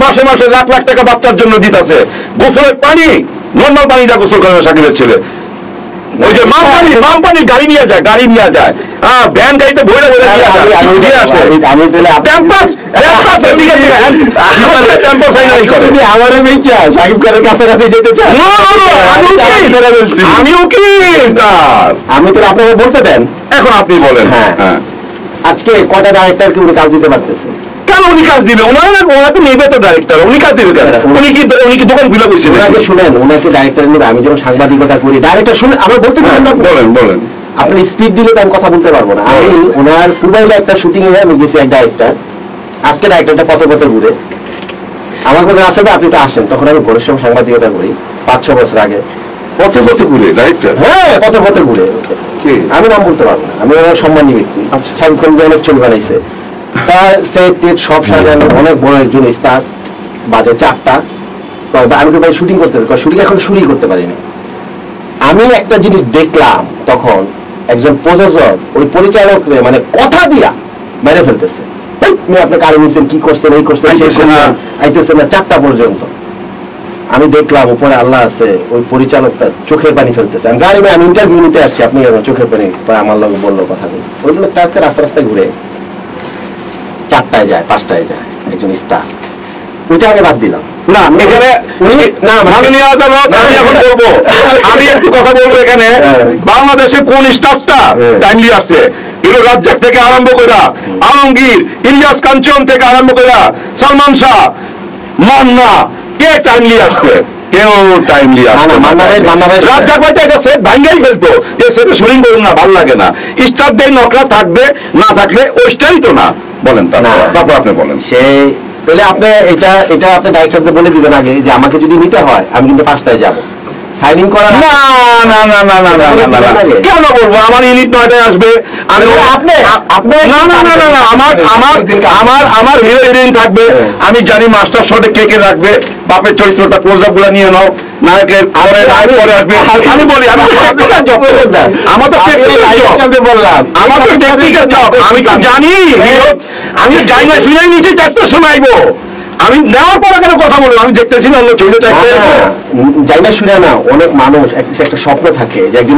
মাসে মাসে লাখ লাখ টাকা বাচ্চার জন্য দিতেছে, গোসলের পানি নর্মাল পানিটা গোসল করে সাকিবের ছেলে, ওই যে মাম পানি গাড়ি নিয়ে যায়, ভ্যান গাড়িতে ভরে ভরে দিয়ে আসে। সাকিব খানের কাছাকাছি যেতে চাই, আমিও কি আমি তো আপনাকে বলতে দেন। এখন আপনি বলেন। হ্যাঁ, আজকে কটা ডাইরেক্টর কি উনি কাজ দিতে পারতেছে? কেন উনি কাজ দিবে? ওনারা তো নেবে তো ডাইরেক্টর, উনি কাজ দিবে কেন? উনি কি দোকান খুলে বসে? ওনাকে শুনেন, ওনাকে ডাইরেক্টর নেবে। আমি যখন সাংবাদিকতা করি ডাইরেক্টর শুনে আমার বলতে বলেন আপনি স্পিড দিলে তো আমি কথা বলতে পারবো না। আমি ওনার পুবাইলে একটা শুটিং এ আমি গেছি, এক ডাইরেক্টর, আজকে ডাইরেক্টরটা পথে পথে ঘুরে আমার কাছে আসে, আপনি তো আসেন, তখন আমি ভোরের সময় সাংবাদিকতা করি 5-6 বছর আগে। পথে পথে ঘুরে ডাইরেক্টর? হ্যাঁ, পথে পথে ঘুরে। আমি নাম বলতে পারবো না, আমি ওনার সম্মানী ব্যক্তি। শাকিব খান যে অনেক ছবি বানাইছে, তার সেট টেট সব সাজানো, অনেক বড় একজন স্টার। বাজে 4টা, আমি তো ভাই শুটিং করতে, শুটিং এখন শুরুই করতে পারিনি। আমি একটা জিনিস দেখলাম, তখন একজন প্রযোজক ওই পরিচালক মানে কথা দিয়া মেরে ফেলতেছে, আপনি কারো নিচ্ছেন, কি করছেন, এই করছেন, আইতেছে না 4টা পর্যন্ত। আমি দেখলাম উপরে আল্লাহ আছে, ওই পরিচালকটা চোখের পানি ফেলতেছে। আমি গাড়ি আমি ইন্টারভিউ নিতে আসছি, আপনি চোখের পানি আমার লোক বললো কথা নেই। ওই লোকটা আজকে রাস্তা রাস্তায় ঘুরে 4টায় যায়, 5টায় যায়, একজন স্টার। ওইটা আগে বাদ দিলাম না, এখানে আমি এখন বলবো, আমি একটু কথা বলবো এখানে। বাংলাদেশে কোন স্টাফটা টাইমলি আসছে? এগুলো রাজ্জাক থেকে আরম্ভ করে, আলমগীর, ইলিয়াস কাঞ্চন থেকে আরম্ভ করে, সালমান শাহ, মান্না, কে টাইমলি আসছে? কেউ টাইমলি আসছে? রাজ্জাক ভাই এটা সেট ভাঙ্গাই ফেলতো, যে সেটা শুটিং করুন না, ভালো লাগে না, স্টাফ দেয় নকরা থাকবে, না থাকলে ওইটাই তো না। বলেন তারপর আপনি বলেন। সেই তাহলে আপনি এটা আপনি ডাইরেক্টরকে বলে দিবেন আগে যে আমাকে যদি নিতে হয় আমি কিন্তু 5টায় যাবো, সাইনিং করা। না না না না না না না, কেন বলবো? আমার ইউনিট 9টায় আসবে, আমি আপনি না না না না, আমার হিরো হিরোইন থাকবে, আমি জানি মাস্টার শটে কে কে রাখবে, বাপের চরিত্রটা ক্লোজ আপ গুলা নিয়ে নাও, নায়কের পরে আসবে। আমি বলি আমার তো টেকনিক্যাল জব, বললাম আমার তো টেকনিক্যাল জব, আমি তো জানি। আমি যাই না শুনে নিচে 4টার সময় আইবো, আমি নেওয়ার পরে কেন কথা বলবো? আমি দেখতেছি না অন্য ছবিটা যাই না শুনে না, অনেক মানুষ একটা স্বপ্ন থাকে যে একজন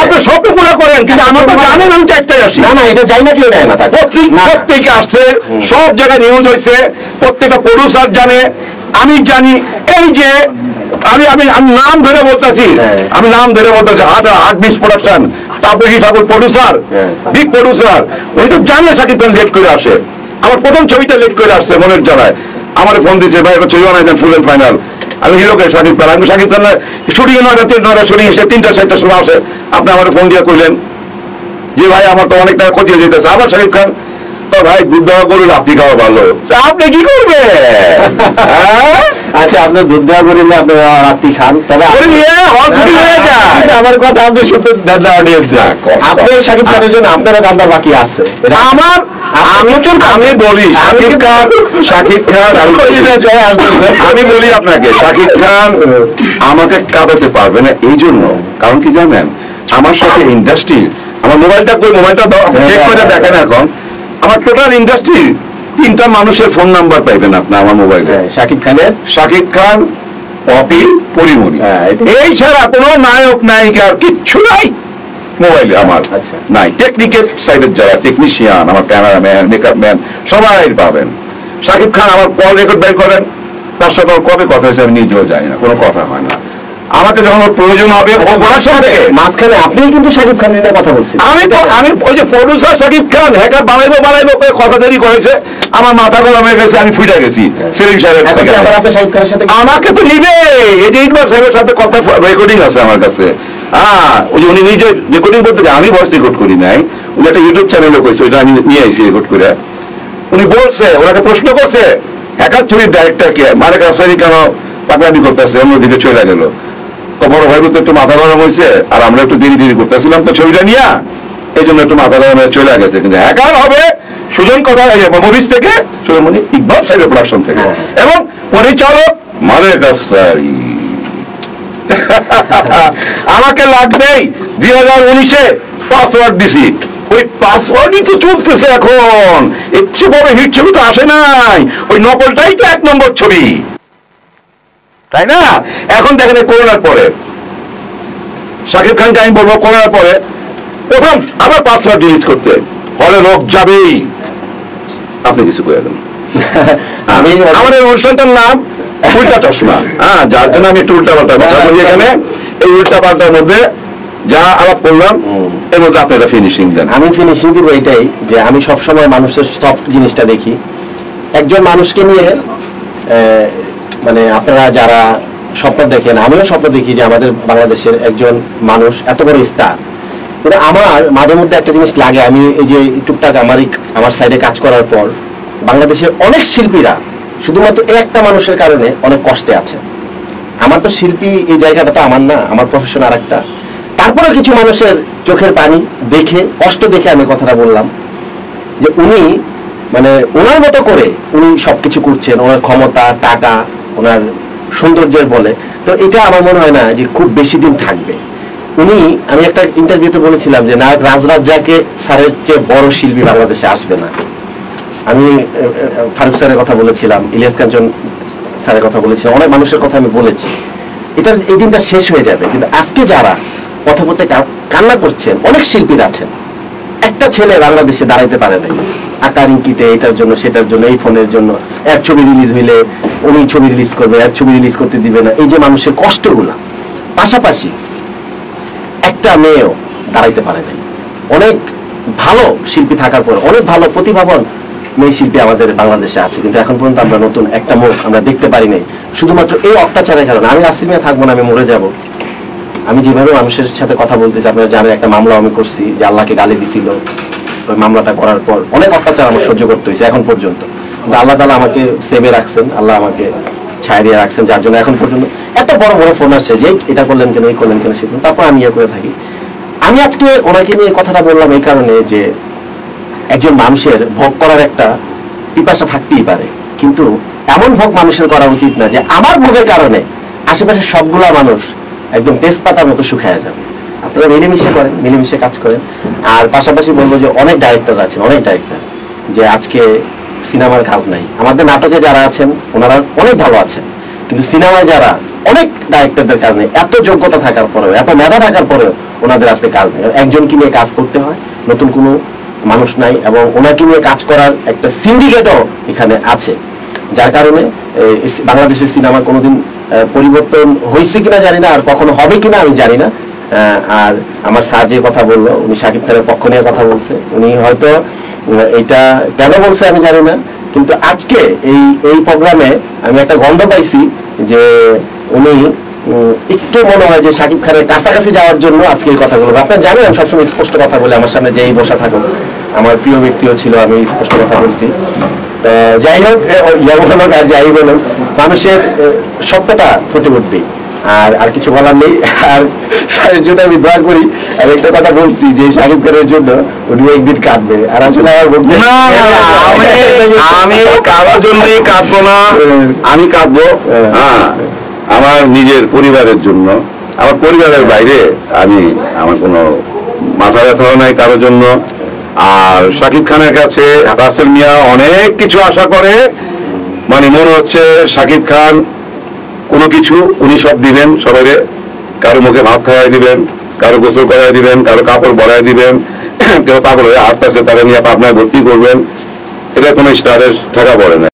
আপনি স্বপ্ন পুরো করেন, কিন্তু আমার তো জানেন আমি 4টায় আসি। না না, এটা যাই না কেউ নেয় না, প্রত্যেকে আসছে, সব জায়গায় নিউজ হয়েছে, প্রত্যেকটা প্রডিউসার জানে, আমি জানি। এই যে আমি আমি আমি নাম ধরে বলতেছি, হার্টবিট প্রোডাকশন, তাপসী ঠাকুর প্রডিউসার, বিগ প্রডিউসার, উনি তো জানে শাকিব খান লেট করে আসে। আমার প্রথম ছবিটা লেট করে আসছে মনের জ্বালায়, আমার ফোন দিয়েছে, ভাই একটা ছবি বানাই দেন ফুল এন্ড ফাইনাল। আমি হিরোকে শাকিব খান, আমি শাকিব খান শুটিং 9টা শুটিং এসে 3টা-4টার সময় আসে, আপনি আমার ফোন দিয়ে কইলেন যে ভাই আমার তো অনেক টাকা ক্ষতি হয়ে যেতেছে। আবার শাকিব খান, তো ভাই দুধ দেওয়া গরু রাত্রি খাওয়া ভালো, আপনি কি করবেন? আচ্ছা, আপনার দুধ দেওয়া গরু আপনি রাত্রি খান, তবে আমার কথা আপনি শুনতে আপনার শাকিব খানের জন্য আপনারও কান্দার বাকি আছে। আমার আমি বলি শাকিব খান আমি বলি আপনাকে, শাকিব খান আমাকে কাঁদাতে পারবে না এই জন্য, কারণ কি জানেন, আমার সাথে ইন্ডাস্ট্রি, আমার মোবাইলটা চেক করে দেখেন, এখন আমার টোটাল ইন্ডাস্ট্রি 3টা মানুষের ফোন নাম্বার পাইবেন আপনি আমার মোবাইলে। শাকিব খান, পপি, পরিমণি, এই ছাড়া কোনো নায়ক নায়িকার কিচ্ছু নাই মোবাইলে আমার নাই। টেকনিক্যাল সাইডের যারা টেকনিশিয়ান, আমার ক্যামেরাম্যান, মেকআপ ম্যান, সবাই পাবেন। শাকিব খান আমার কল রেকর্ড বের করেন, তার সাথে কবে কথা হয়েছে আমি নিজেও জানি না, কোনো কথা হয় না। আমাকে যখন প্রয়োজন হবে মাঝখানে আপনি কিন্তু শাকিব খান নিয়ে কথা বলছেন, আমি ওই যে প্রডিউসার শাকিব খান হ্যাকার বানাইবো কথা দেরি করেছে, আমার মাথা গরম হয়ে গেছে, আমি ফুটে গেছি সেলিম সাহেবের। আমাকে তো নিবে, এই যে ইকবাল সাহেবের সাথে কথা রেকর্ডিং আছে আমার কাছে। ওই যে উনি নিজে রেকর্ডিং করতে, আমি ভয়েস রেকর্ড করি নাই, উনি একটা ইউটিউব চ্যানেলে কইছে, ওইটা আমি নিয়ে আইছি রেকর্ড করে। উনি বলছে, ওনাকে প্রশ্ন করছে হ্যাকার ছবির ডাইরেক্টর কে, মানে কাছারি কেন পাকড়ানি করতেছে, অন্যদিকে চলে গেল। বড় ভাই বলতে একটু মাথা গরম হয়েছে, আর আমরা একটু দেরি করতেছিলাম তো ছবিটা নিয়ে, এই জন্য একটু মাথা গরম হয়ে চলে গেছে। কিন্তু হ্যাকার হবে সুজন কথা মুভিজ থেকে, সুজনমণি ইকবাল সাহেবের প্রোডাকশন থেকে, এবং পরিচালক মালেক আফসারি। আমাকে লাগবেই 2019-এ পাসওয়ার্ড দিছি, ওই পাসওয়ার্ডই তো চলতেছে এখন, এর চেয়ে বড় হিট ছবি তো আসে নাই, ওই নকলটাই তো 1 নম্বর ছবি, তাই না? এখন দেখেন করোনার পরে শাকিব খানকে আমি বলবো করোনার পরে প্রথম আবার পাসওয়ার্ড রিলিজ করতে, হলে লোক যাবেই। আপনি কিছু করে দেন। আমি আমাদের অনুষ্ঠানটার নাম উল্টা চশমা, হ্যাঁ, যার জন্য আমি একটু উল্টা পাল্টা কথা বলি এখানে। এই উল্টা পাল্টার মধ্যে যা আলাপ করলাম এর মধ্যে আপনি একটা ফিনিশিং দেন। আমি ফিনিশিং দিব এটাই যে আমি সবসময় মানুষের সফট জিনিসটা দেখি। একজন মানুষকে নিয়ে মানে আপনারা যারা স্বপ্ন দেখেন, আমিও স্বপ্ন দেখি যে আমাদের বাংলাদেশের একজন মানুষ এত বড় স্টার। কিন্তু আমার মাঝে মধ্যে একটা জিনিস লাগে, আমি এই যে টুকটাক আমার সাইডে কাজ করার পর বাংলাদেশের অনেক শিল্পীরা শুধুমাত্র একটা মানুষের কারণে অনেক কষ্টে আছে। আমার তো শিল্পী এই জায়গাটা তো আমার না, আমার প্রফেশন আর একটা। তারপরে কিছু মানুষের চোখের পানি দেখে, কষ্ট দেখে আমি কথাটা বললাম যে উনি মানে ওনার মতো করে উনি সবকিছু করছেন, ওনার ক্ষমতা, টাকা, ওনার সৌন্দর্যের বলে। তো এটা আমার মনে হয় না যে খুব বেশি দিন থাকবে। উনি, আমি একটা ইন্টারভিউতে বলেছিলাম যে নায়ক রাজরাজ্জাকে স্যারের চেয়ে বড় শিল্পী বাংলাদেশে আসবে না। আমি ফারুক স্যারের কথা বলেছিলাম, ইলিয়াস কাঞ্চন স্যারের কথা বলেছিলাম, অনেক মানুষের কথা আমি বলেছি। এই দিনটা শেষ হয়ে যাবে। কিন্তু আজকে যারা কথা বলতে কান্না করছেন, অনেক শিল্পীরা আছেন, একটা ছেলে বাংলাদেশে দাঁড়াইতে পারে নাই আকার ইঙ্কিতে, এটার জন্য সেটার জন্য, এই ফোনের জন্য। এক ছবি রিলিজ হইলে উনি ছবি রিলিজ করবে, এক ছবি রিলিজ করতে দিবে না। এই যে মানুষের কষ্টগুলা, পাশাপাশি একটা মেয়েও দাঁড়াইতে পারে নাই। অনেক ভালো শিল্পী থাকার পর, অনেক ভালো প্রতিভাবান মেয়ে শিল্পী আমাদের বাংলাদেশে আছে, কিন্তু এখন পর্যন্ত আমরা নতুন একটা মুখ আমরা দেখতে পারি নাই, শুধুমাত্র এই অত্যাচারের কারণে। আমি রাসিমিয়া থাকবো না, আমি মরে যাব। আমি যেভাবে মানুষের সাথে কথা বলতেছি, আপনারা জানেন একটা মামলা আমি করছি যে আল্লাহকে গালি দিছিল। ওই মামলাটা করার পর অনেক অত্যাচার আমার সহ্য করতে হয়েছে এখন পর্যন্ত। কিন্তু আল্লাহ তাআলা আমাকে সেভে রাখছেন, আল্লাহ আমাকে ছায়া দিয়ে রাখছেন, যার জন্য এখন পর্যন্ত এত বড় বড় ফোন আসছে যে এটা করলেন কেন, এই করলেন কেন, সে তারপর আমি ইয়ে করে থাকি। আমি আজকে ওনাকে নিয়ে কথাটা বললাম এই কারণে যে একজন মানুষের ভোগ করার একটা পিপাসা থাকতেই পারে, কিন্তু এমন ভোগ মানুষের করা উচিত না যে আমার ভোগের কারণে আশেপাশের সবগুলা মানুষ একদম তেজপাতার মতো শুকায় যাবে। আপনারা মিলেমিশে করেন, মিলেমিশে কাজ করেন। আর পাশাপাশি বলবো যে অনেক ডাইরেক্টর আছেন, অনেক ডাইরেক্টর যে আজকে সিনেমার কাজ নাই। আমাদের নাটকে যারা আছেন ওনারা অনেক ভালো আছেন, কিন্তু সিনেমায় যারা অনেক ডাইরেক্টরদের কাজ নেই। এত যোগ্যতা থাকার পরেও, এত মেধা থাকার পরেও ওনাদের আজকে কাজ নেই। একজনকে নিয়ে কাজ করতে হয়, নতুন কোনো মানুষ নাই, এবং ওনাকে নিয়ে কাজ করার একটা সিন্ডিকেটও এখানে আছে, যার কারণে বাংলাদেশের সিনেমা কোনোদিন পরিবর্তন হয়েছে কিনা জানি না, আর কখনো হবে কিনা আমি জানি না। আর আমার স্যার যে কথা বললো, উনি শাকিব খানের পক্ষ নিয়ে কথা বলছে, উনি হয়তো এটা কেন বলছে আমি জানি না, কিন্তু আজকে এই প্রোগ্রামে আমি একটা গন্ধ পাইছি যে উনি একটু মনে হয় যে শাকিব খানের কাছাকাছি যাওয়ার জন্য আজকে এই কথাগুলো। আপনারা জানেন আমি সবসময় স্পষ্ট কথা বলে, আমার সামনে যেই বসা থাকুক, আমার প্রিয় ব্যক্তিও ছিল, আমি স্পষ্ট কথা বলছি। যাই হোক, ইয়া বলুন আর যাই বলুন, মানুষের সত্যটা ফুটে উঠবে। আর কিছু বলার নেই। আর স্যারের জন্য আমি দোয়া করি। আর একটা কথা বলছি যে শাকিব খানের জন্য উনি একদিন কাঁদবে, আর আসলে আমি কারোর জন্যই কাঁদবো না, আমি কাঁদবো আমার নিজের পরিবারের জন্য। আমার পরিবারের বাইরে আমি আমার কোনো মাথা ব্যথাও নাই কারোর জন্য। আর শাকিব খানের কাছে রাসেল মিয়া অনেক কিছু আশা করে, মানে মনে হচ্ছে শাকিব খান কোনো কিছু উনি সব দিবেন সবাই। কারো মুখে ভাত খাওয়াই দিবেন, কারো গোসল করাই দিবেন, কারো কাপড় বড়াই দিবেন, কেউ পাগল হয়ে হাঁটতেছে তারা নিয়ে পাবনায় ভর্তি করবেন। এটা কোনো স্টারের ঠেকা পড়ে না।